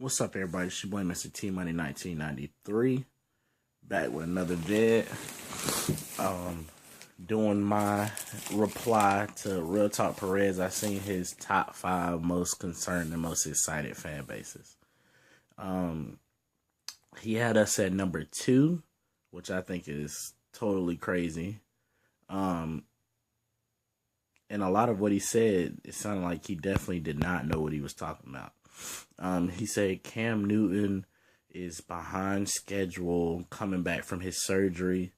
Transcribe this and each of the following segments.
What's up, everybody? It's your boy, Mr. T Money 1993, back with another vid. Doing my reply to Real Talk Perez. I seen his top 5 most concerned and most excited fan bases. He had us at number 2, which I think is totally crazy. And a lot of what he said, it sounded like he definitely did not know what he was talking about. He said Cam Newton is behind schedule coming back from his surgery,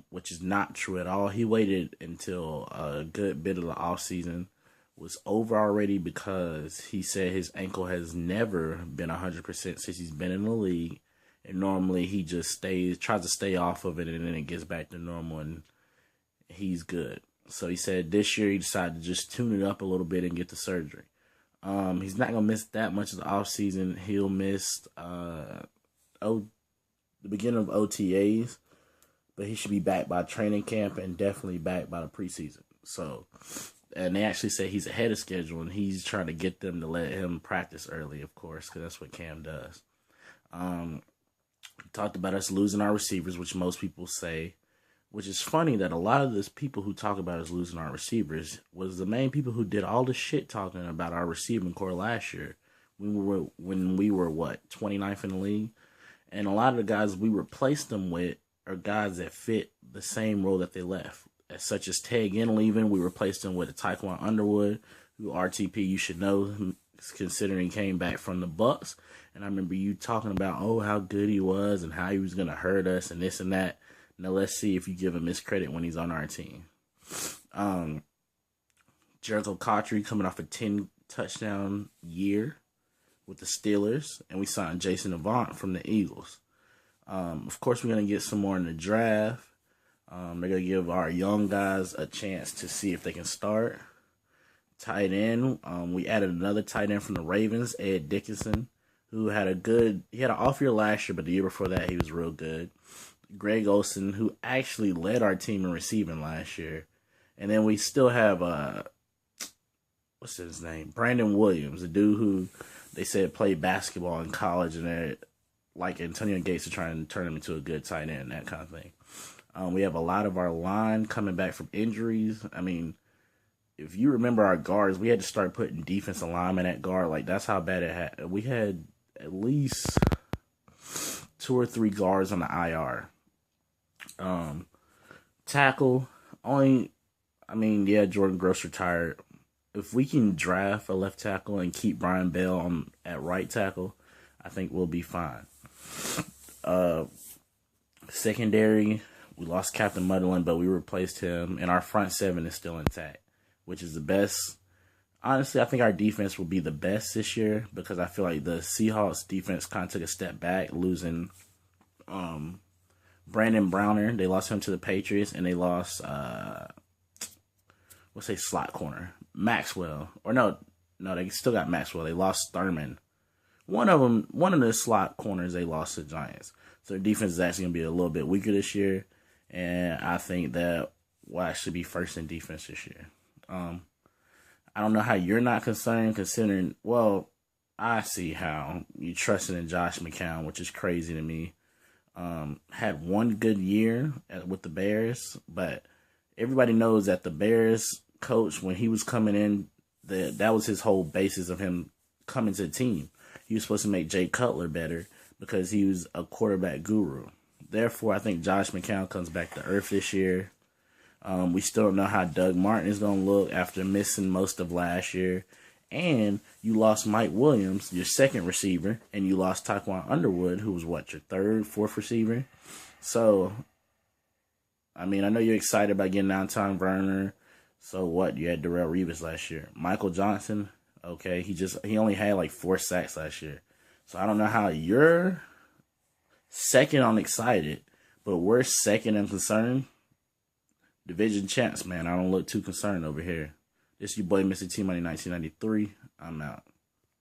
which is not true at all. He waited until a good bit of the offseason was over already because he said his ankle has never been 100% since he's been in the league. And normally he just tries to stay off of it, and then it gets back to normal and he's good. So he said this year he decided to just tune it up a little bit and get the surgery. He's not going to miss that much of the offseason. He'll miss the beginning of OTAs, but he should be back by training camp and definitely back by the preseason. So, and they actually say he's ahead of schedule, and he's trying to get them to let him practice early, of course, because that's what Cam does. Talked about us losing our receivers, which most people say, which is funny that a lot of these people who talk about us losing our receivers was the main people who did all the shit talking about our receiving core last year when we were what, 29th in the league? And a lot of the guys we replaced them with are guys that fit the same role that they left. Such as Ted Ginn leaving, we replaced him with a Taekwon Underwood, who RTP you should know, considering he came back from the Bucks. And I remember you talking about, how good he was and how he was going to hurt us and this and that. Now, let's see if you give him his credit when he's on our team. Jericho Cotchery coming off a 10-touchdown year with the Steelers. And we signed Jason Avant from the Eagles. Of course, we're going to get some more in the draft. They're going to give our young guys a chance to see if they can start. Tight end, we added another tight end from the Ravens, Ed Dickinson, who had an off year last year, but the year before that he was real good. Greg Olsen, who actually led our team in receiving last year. And then we still have, what's his name? Brandon Williams, a dude who they said played basketball in college, and they're like Antonio Gates are trying to turn him into a good tight end, that kind of thing. We have a lot of our line coming back from injuries. I mean, if you remember our guards, we had to start putting defensive linemen at guard. Like, that's how bad it had. We had at least 2 or 3 guards on the IR. Tackle, Jordan Gross retired. If we can draft a left tackle and keep Brian Bell at right tackle, I think we'll be fine. Secondary, we lost Captain Mudland, but we replaced him, and our front 7 is still intact, which is the best. Honestly, I think our defense will be the best this year because I feel like the Seahawks defense kind of took a step back, losing Brandon Browner. They lost him to the Patriots, and they lost slot corner Maxwell. Or no, they still got Maxwell. They lost Thurman. One of the slot corners they lost to the Giants. So their defense is actually gonna be a little bit weaker this year, and I think that we'll actually be first in defense this year. I don't know how you're not concerned, considering, I see how you trusted in Josh McCown, which is crazy to me. Had one good year with the Bears, but everybody knows that the Bears coach, when he was coming in, that was his whole basis of him coming to the team. He was supposed to make Jay Cutler better because he was a quarterback guru. Therefore, I think Josh McCown comes back to earth this year. We still don't know how Doug Martin is going to look after missing most of last year. And you lost Mike Williams, your second receiver, and you lost Taekwon Underwood, who was your 3rd, 4th receiver. So, I know you're excited about getting Downtown Werner. So what? You had Darrelle Revis last year. Michael Johnson, okay, he only had like 4 sacks last year. So I don't know how you're second on excited, but we're second in concerned. Division champs, man. I don't look too concerned over here. This is your boy, Mr. T Money 1993. I'm out.